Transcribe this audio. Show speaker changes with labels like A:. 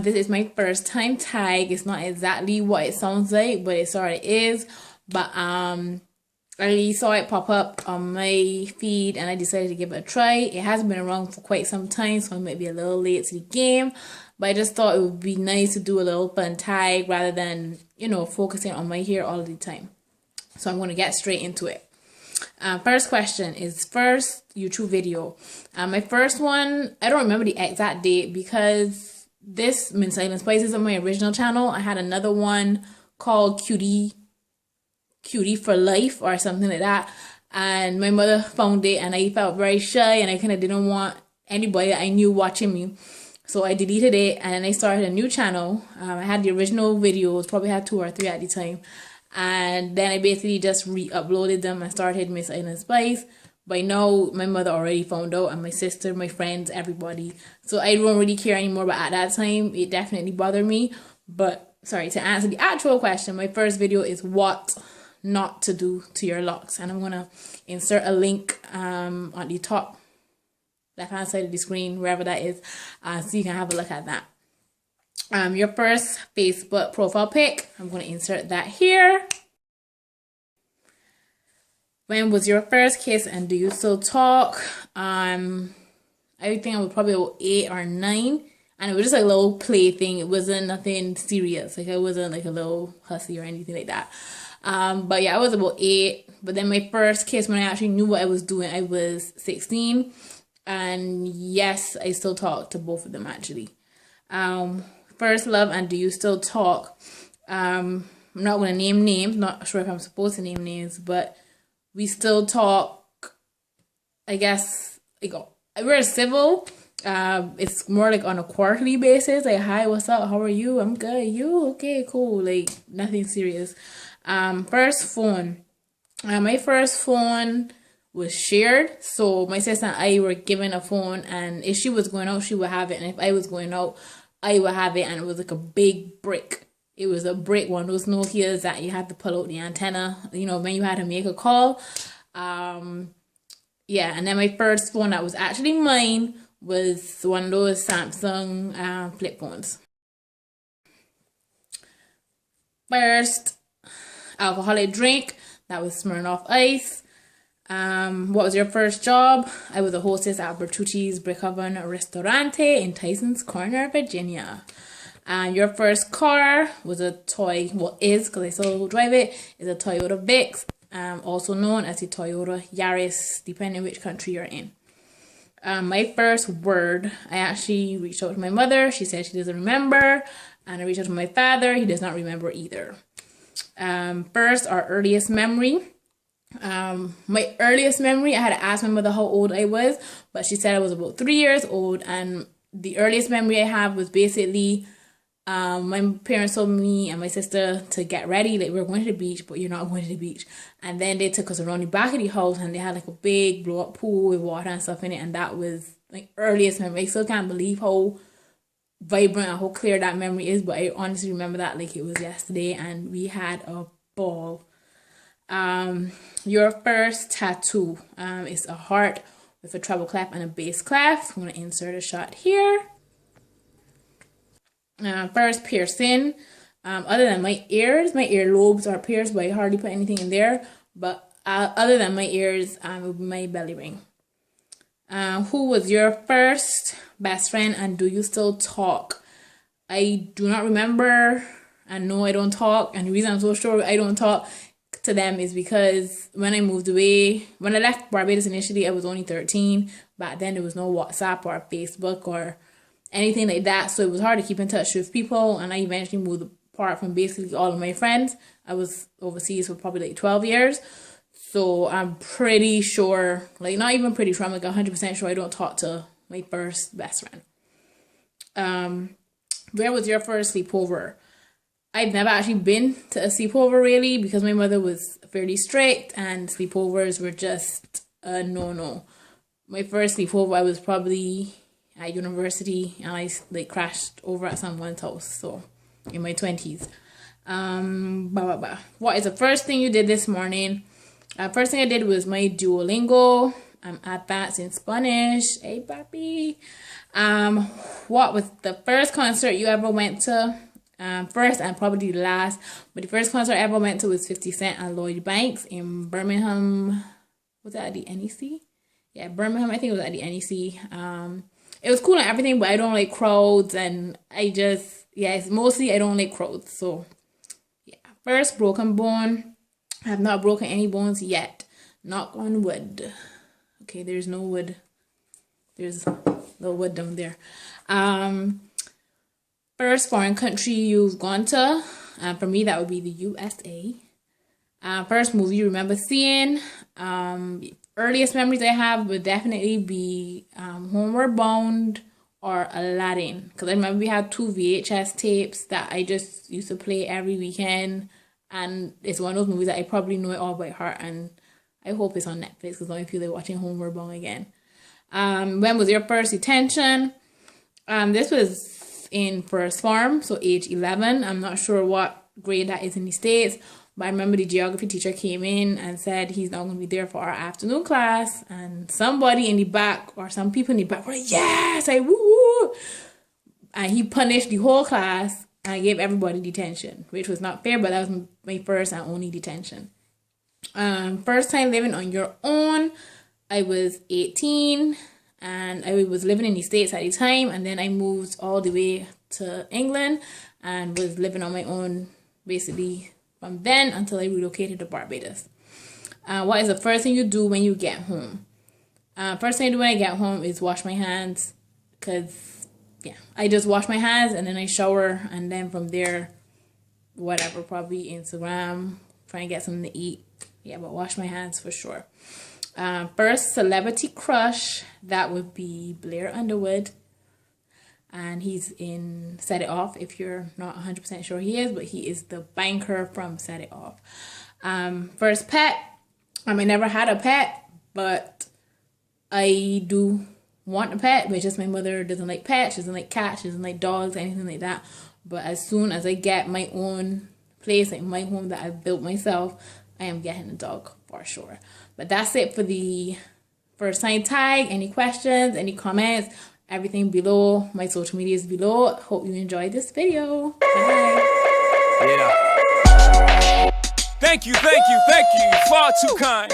A: This is my first time tag. It's not exactly what it sounds like, but it sort of is. But I saw it pop up on my feed and I decided to give it a try. It hasn't been around for quite some time, so I might be a little late to the game. But I just thought it would be nice to do a little fun tag rather than, you know, focusing on my hair all the time. So I'm going to get straight into it. First question is first YouTube video. My first one, I don't remember the exact date because this MsIslandSpice is on my original channel. I had another one called Cutie for Life or something like that, and my mother found it and I felt very shy and I kind of didn't want anybody that I knew watching me, so I deleted it and then I started a new channel. I had the original videos, probably had 2 or 3 at the time, and then I basically just re-uploaded them and started MsIslandSpice. By now my mother already found out, and my sister, my friends, everybody, so I don't really care anymore. But at that time it definitely bothered me. But sorry, to answer the actual question, my first video is what not to do to your locks, and I'm gonna insert a link on the top left hand side of the screen, wherever that is, so you can have a look at that. Your first Facebook profile pic, I'm gonna insert that here. When was your first kiss and do you still talk? I think I was probably about 8 or 9, and it was just like a little play thing. It wasn't nothing serious, like I wasn't like a little hussy or anything like that. But yeah, I was about 8. But then my first kiss, when I actually knew what I was doing, I was 16. And yes, I still talk to both of them actually. First love and do you still talk? I'm not going to name names. Not sure if I'm supposed to name names, but we still talk. I guess like we're civil. It's more like on a quarterly basis. Like, hi, what's up? How are you? I'm good. You? Okay, cool. Like nothing serious. First phone. My first phone was shared, so my sister and I were given a phone, and if she was going out she would have it, and if I was going out I would have it, and it was like a big brick. It was a brick, one of those Nokias that you had to pull out the antenna, you know, when you had to make a call. Yeah, and then my first phone that was actually mine was one of those Samsung flip phones. First alcoholic drink, that was Smirnoff Ice. What was your first job? I was a hostess at Bertucci's Brick Oven Ristorante in Tyson's Corner, Virginia. Your first car was a toy, well is, because I still drive it, is a Toyota Vix, also known as the Toyota Yaris, depending which country you're in. My first word, I actually reached out to my mother. She said she doesn't remember, and I reached out to my father. He does not remember either. First, our earliest memory. My earliest memory, I had to ask my mother how old I was, but she said I was about 3 years old, and the earliest memory I have was basically my parents told me and my sister to get ready, like we're going to the beach, but you're not going to the beach. And then they took us around the back of the house, and they had like a big blow up pool with water and stuff in it, and that was like earliest memory. I still can't believe how vibrant and how clear that memory is, but I honestly remember that like it was yesterday, and we had a ball. Your first tattoo is a heart with a treble clef and a bass clef. I'm going to insert a shot here. First piercing, other than my ears, my earlobes are pierced, but I hardly put anything in there. But other than my ears, it would be my belly ring. Who was your first best friend and do you still talk? I do not remember, and no, I don't talk. And the reason I'm so sure I don't talk to them is because when I moved away, when I left Barbados initially, I was only 13. Back then there was no WhatsApp or Facebook or anything like that, so it was hard to keep in touch with people, and I eventually moved apart from basically all of my friends. I was overseas for probably like 12 years, so I'm pretty sure, like not even pretty sure, I'm like 100% sure I don't talk to my first best friend. Where was your first sleepover? I've never actually been to a sleepover really, because my mother was fairly strict and sleepovers were just a no-no. My first sleepover, I was probably at university, and I like crashed over at someone's house, so in my 20s. What is the first thing you did this morning? First thing I did was my Duolingo. I'm advanced in Spanish. Hey, papi. What was the first concert you ever went to? First and probably the last, but the first concert I ever went to was 50 Cent and Lloyd Banks in Birmingham. Was that at the NEC? Yeah, Birmingham. I think it was at the NEC. It was cool and everything, but I don't like crowds, and it's mostly I don't like crowds. So yeah, first broken bone. I have not broken any bones yet. Knock on wood. Okay, there's no wood. There's no wood down there. First foreign country you've gone to. For me, that would be the USA. First movie you remember seeing. Earliest memories I have would definitely be Homeward Bound or Aladdin. Because I remember we had 2 VHS tapes that I just used to play every weekend. And it's one of those movies that I probably know it all by heart. And I hope it's on Netflix because I feel like watching Homeward Bound again. When was your first detention? This was in first form, so age 11. I'm not sure what grade that is in the States, but I remember the geography teacher came in and said he's not going to be there for our afternoon class, and somebody in the back, or some people in the back were like, yes, I woo, and he punished the whole class and gave everybody detention, which was not fair, but that was my first and only detention. First time living on your own, I was 18. And I was living in the States at the time, and then I moved all the way to England and was living on my own basically from then until I relocated to Barbados. What is the first thing you do when you get home? First thing I do when I get home is wash my hands, because I just wash my hands and then I shower, and then from there, whatever, probably Instagram, trying to get something to eat. Yeah, but wash my hands for sure. First celebrity crush, that would be Blair Underwood, and he's in Set It Off, if you're not 100% sure he is, but he is the banker from Set It Off. First pet, I never had a pet, but I do want a pet, but just my mother doesn't like pets, she doesn't like cats, she doesn't like dogs, anything like that. But as soon as I get my own place, like my home that I built myself, I am getting a dog for sure. But that's it for the first time tag. Any questions, any comments, everything below. My social media is below. Hope you enjoyed this video. Bye.
B: Yeah. Thank you. Far too kind.